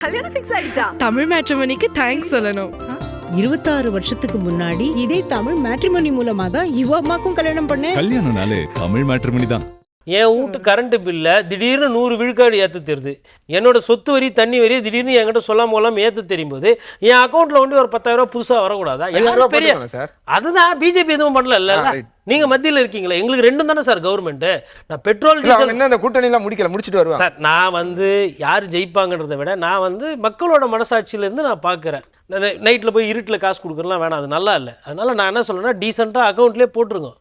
கல்யாணம் ஃபிக்ஸ் ஆயிடுச்சா? தமிழ் மேட்ரிமோனிக்கு தேங்க்ஸ் சொல்லணும். 26 வருஷத்துக்கு முன்னாடி இதே தமிழ் மேட்ரிமோனி மூலமா தான் இவ அம்மாக்கும் கல்யாணம் பண்ணேன். கல்யாணம்னாலே தமிழ் மேட்ரிமோனி தான். என் வீட்டு கரண்ட் பில்லை திடீர்னு 100 விழுக்காடு ஏற்ற தெரியுது. என்னோட சொத்து வரி தண்ணி வரி திடீர்னு என்கிட்ட சொல்லாம கொள்ளாமல் ஏற்ற தெரியும் போது என் அக்கௌண்ட்ல வந்து ஒரு 10,000 ரூபாய் புதுசாக வரக்கூடாதா? எல்லாரும் பெரிய அதுதான் பிஜேபி எதுவும் பண்ணல இல்ல. நீங்க மத்தியில் இருக்கீங்களா? எங்களுக்கு ரெண்டும் தானே சார் கவர்மெண்ட். நான் பெட்ரோல் டீசல் என்ன அந்த கூட்டணி எல்லாம் முடிச்சிட்டு வருவேன் சார். நான் வந்து யார் ஜெயிப்பாங்கன்றதை விட நான் வந்து மக்களோட மனசாட்சியிலேருந்து நான் பார்க்குறேன். நைட்டில் போய் இருட்டில் காசு கொடுக்குறலாம் வேணாம், அது நல்லா இல்லை. அதனால நான் என்ன சொல்றேன்னா டீசெண்டாக அக்கௌண்ட்லேயே போட்டுருங்க.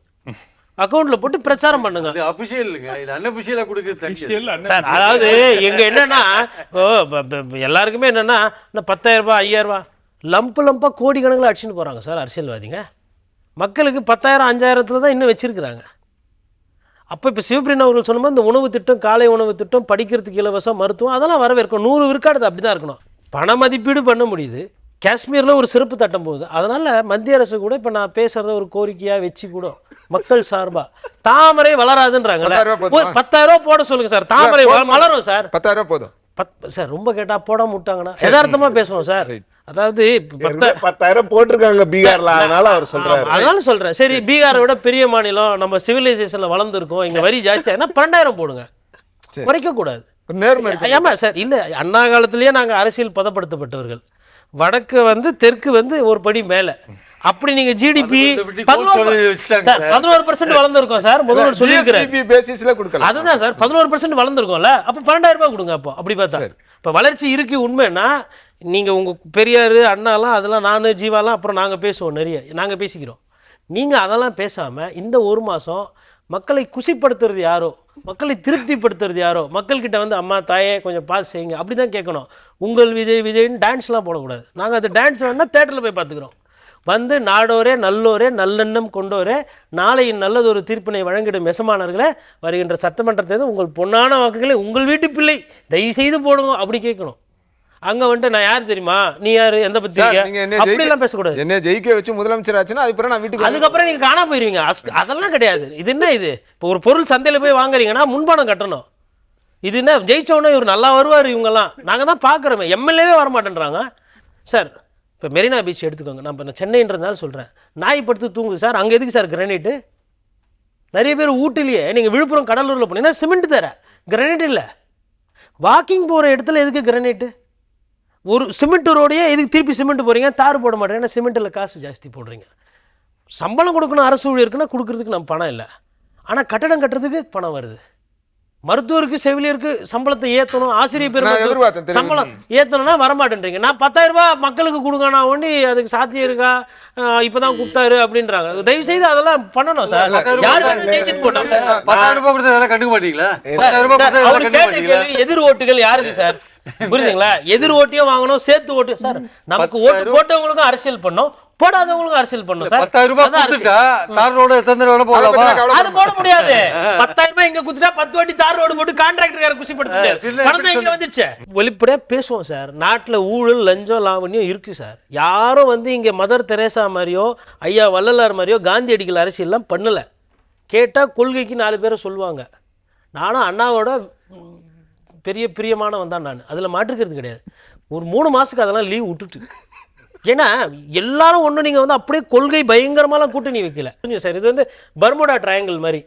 அக்கௌண்ட்ல போட்டு பிரச்சாரம் பண்ணுங்க. அது அபிஷியல் இல்லங்க, இது அன்அபிஷியலா கொடுக்குறது. அதாவது எங்க என்னன்னா எல்லாருக்குமே என்னன்னா 10,000 ரூபாய் 5,000 ரூபாய் லம்பா கோடி கணக்கில் அடிச்சுன்னு போறாங்க சார் அரசியல்வாதிங்க. மக்களுக்கு 10,000 5,000 தான் இன்னும் வச்சிருக்கிறாங்க. அப்போ இப்போ சிவபிரியன் அவர்கள் சொல்லும்போது இந்த உணவு திட்டம், காலை உணவு திட்டம், படிக்கிறதுக்கு இலவசம், மருத்துவம் அதெல்லாம் வரவேற்கும். 100 விழுக்காடு அப்படி தான் இருக்கணும். பண மதிப்பீடு பண்ண முடியுது. காஷ்மீரில் ஒரு சிறப்பு திட்டம் போகுது. அதனால் மத்திய அரசு கூட இப்போ நான் பேசுகிறத ஒரு கோரிக்கையாக வச்சு கூட மக்கள் சார்பா தாமரை வளராதுன்றாங்களே, 10,000 ரூபா போட சொல்லுங்க சார். தாமரை வளரும் சார். 10,000 போதும் சார். ரொம்ப கேட்டா போடாம விட்டாங்கன்னா யதார்த்தமா பேசுவோம் சார். அதாவது 10,000 போட்டிருக்காங்க பீகார்ல, அதனால அவர் சொல்றாரு. அதனால சொல்றேன். சரி, பீகாரை விட பெரிய மாநிலம், நம்ம சிவிலைசேஷன்ல வளர்ந்துருக்கோம், இங்க வரி ஜாஸ்தியா 12,000 போடுங்க, குறைக்க கூடாது. ஆமா சார். இல்ல அண்ணா காலத்திலேயே நாங்க அரசியல் பதப்படுத்தப்பட்டவர்கள். வடக்கு வந்து தெற்கு வந்து ஒரு படி மேல. அப்படி நீங்க ஜிடிபி 11% வளர்ந்துருக்கோம் சார். முதல்வர் சொல்லியிருக்கிறேன். அதுதான் சார் 11% வளர்ந்துருக்கோம்ல. அப்ப 12,000 ரூபாய் கொடுங்க. அப்போ அப்படி பார்த்தா இப்ப வளர்ச்சி இருக்கு உண்மைன்னா நீங்க உங்க பெரியார் அண்ணாலாம் அதெல்லாம் நான் ஜீவாலாம் அப்புறம் நாங்க பேசுவோம், நிறைய நாங்க பேசிக்கிறோம். நீங்க அதெல்லாம் பேசாம இந்த ஒரு மாசம் மக்களை குசிப்படுத்துறது யாரோ, மக்களை திருப்திப்படுத்துறது யாரோ, மக்கள்கிட்ட வந்து அம்மா தாயே கொஞ்சம் பாஸ் செய்யுங்க அப்படிதான் கேட்கணும். உங்கள் விஜய் விஜய்னு டான்ஸ்லாம் போடக்கூடாது. நாங்கள் அந்த டான்ஸ் வேணா தேட்டரில் போய் பார்த்துக்கிறோம். வந்து நாடோரே நல்லோரே நல்லெண்ணம் கொண்டோரே நாளையின் நல்லதொரு தீர்ப்பினை வழங்கிடும் எசமானர்களே, வருகின்ற சட்டமன்ற தேர்தல் உங்கள் பொன்னான வாக்குகளை உங்கள் வீட்டு பிள்ளை தயவு செய்து போடுங்க அப்படி கேட்கணும். அங்க வந்துட்டு நான் யார் தெரியுமா, நீ யாரு, எந்த பத்தி அப்படிலாம் பேசக்கூடாது. என்ன ஜெயிக்க வச்சு முதலமைச்சர் ஆச்சுன்னா அதுக்கப்புறம் நான் வீட்டுக்கு அதுக்கப்புறம் நீங்க காணாம போயிருவீங்க. அதெல்லாம் கிடையாது. இது என்ன இது? இப்போ ஒரு பொருள் சந்தையில் போய் வாங்குறீங்கன்னா முன்பணம் கட்டணும். இது என்ன ஜெயிச்சோன்னா இவர் நல்லா வருவார் இவங்கெல்லாம் நாங்கள் தான் பார்க்குறோமே. எம்எல்ஏவே வரமாட்டேன்றாங்க சார். இப்போ மெரினா பீச் எடுத்துக்கோங்க. நான் இப்போ சென்னைன்றதுனால சொல்கிறேன். நாய் படுத்து தூங்குது சார். அங்கே எதுக்கு சார் கிரானைட்டு? நிறைய பேர் ஊட்டிலேயே நீங்கள் விழுப்புரம் கடலூரில் போனீங்கன்னா சிமெண்ட் தர, கிரானைட் இல்லை. வாக்கிங் போகிற இடத்துல எதுக்கு கிரானைட்டு? ஒரு சிமெண்ட் ரோடையே எதுக்கு திருப்பி சிமெண்ட் போகிறீங்க? தார் போட மாட்டேங்க. ஏன்னா சிமெண்ட்டில் காசு ஜாஸ்தி போடுறீங்க. சம்பளம் கொடுக்கணும், அரசு ஊழியருக்குன்னா கொடுக்குறதுக்கு நம்ம பணம் இல்லை. ஆனால் கட்டடம் கட்டுறதுக்கு பணம் வருது. மருத்துவருக்கு செவிலியருக்கு சம்பளத்தை ஏற்றணும், ஆசிரியர் பேர் சம்பளம் ஏற்றணும்னா வரமாட்டேன்றீங்க. நான் 10,000 ரூபாய் மக்களுக்கு கொடுங்கண்ணா ஒண்டி அதுக்கு சாத்தியம் இருக்கா? இப்பதான் கொடுத்தாரு அப்படின்றாங்க. தயவு செய்து அதெல்லாம் பண்ணணும் சார். எதிர் ஓட்டுகள் யாருக்கு சார்? புரியுதுங்களா? எதிர் ஓட்டியும் வாங்கணும், சேர்த்து ஓட்டு சார். நமக்கு ஓட்டு போட்டவங்களுக்கும் அரசியல் பண்ணோம், போடாதவங்களுக்கும் அரசியல் பண்ணும் சார். 10,000 ரூபாய் கொடுத்துட்டா தார் ரோடு எத்தனை ரோடு போடலாமா? அது போட முடியாது. 10,000 ரூபாய் இங்க கொடுத்துட்டா 10 வாட்டி தார் ரோடு போட்டு கான்ட்ராக்டர்கார குசிப்படுத்துறாரு. பணம் இங்க வந்துச்சு. வெளிப்படையா பேசுவோம் சார். நாட்டுல ஊழல் லஞ்சம் லாவண்யம் இருக்கு சார். யாரும் வந்து இங்க மதர் தெரேசா மாதிரியோ ஐயா வள்ளலார் மாதிரியோ காந்தியடிகள் அரசியல்லாம் பண்ணல. கேட்டா கொள்கைக்கு 4 பேரை சொல்லுவாங்க. நானும் அண்ணாவோட பெரிய பிரியமானவன் தான் நான், அதில் மாற்றுக்கிறது கிடையாது. ஒரு 3 மாதத்துக்கு அதெல்லாம் லீவ் விட்டுட்டு, ஏன்னா எல்லாரும் ஒன்று நீங்கள் வந்து அப்படியே கொள்கை பயங்கரமாலாம் கூட்டணி வைக்கல சார். இது வந்து பர்முடா ட்ரையாங்கிள் மாதிரி.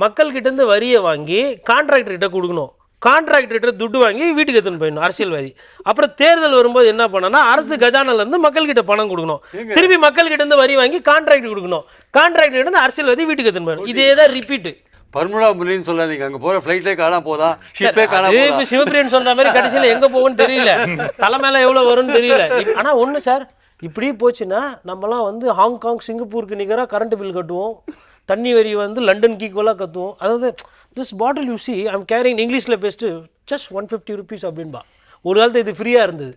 மக்கள்கிட்டேருந்து வரியை வாங்கி கான்ட்ராக்டர்கிட்ட கொடுக்கணும், கான்ட்ராக்டர்கிட்ட துட்டு வாங்கி வீட்டுக்கு எடுத்துன்னு போயிடணும் அரசியல்வாதி. அப்புறம் தேர்தல் வரும்போது என்ன பண்ணனா அரசு கஜானாலேருந்து மக்கள்கிட்ட பணம் கொடுக்கணும், திருப்பி மக்கள்கிட்டேருந்து வரி வாங்கி கான்ட்ராக்ட் கொடுக்கணும், கான்ட்ராக்டர்கிட்ட அரசியல்வாதி வீட்டுக்கு எடுத்துன்னு போயிடணும். இதே தான் ரிப்பீட்டு. பர்முடா முல்லின்னு சொல்லாதீங்க. அங்க போற ஃப்ளைட்டே காணாம போதா, ஷிப்பே காணாம போதா. சிவபிரியன் சொன்ன மாதிரி கடைசியில் எங்க போகும்னு தெரியல, தலை மேல எவ்வளவு வரும்னு தெரியல. ஆனா ஒண்ணு சார், இப்படி போச்சுன்னா நம்மலாம் வந்து ஹாங்காங் சிங்கப்பூருக்கு நிகராக கரண்ட் பில் கட்டுவோம், தண்ணி வரி வந்து லண்டன் ஈக்குவலாக கட்டுவோம். அதாவது this bottle you see I am carrying, இங்கிலீஷில் பேசிட்டு ஜஸ்ட் 150 rupees அப்படின்பா. ஒரு காலத்து இது ஃப்ரீயாக இருந்தது.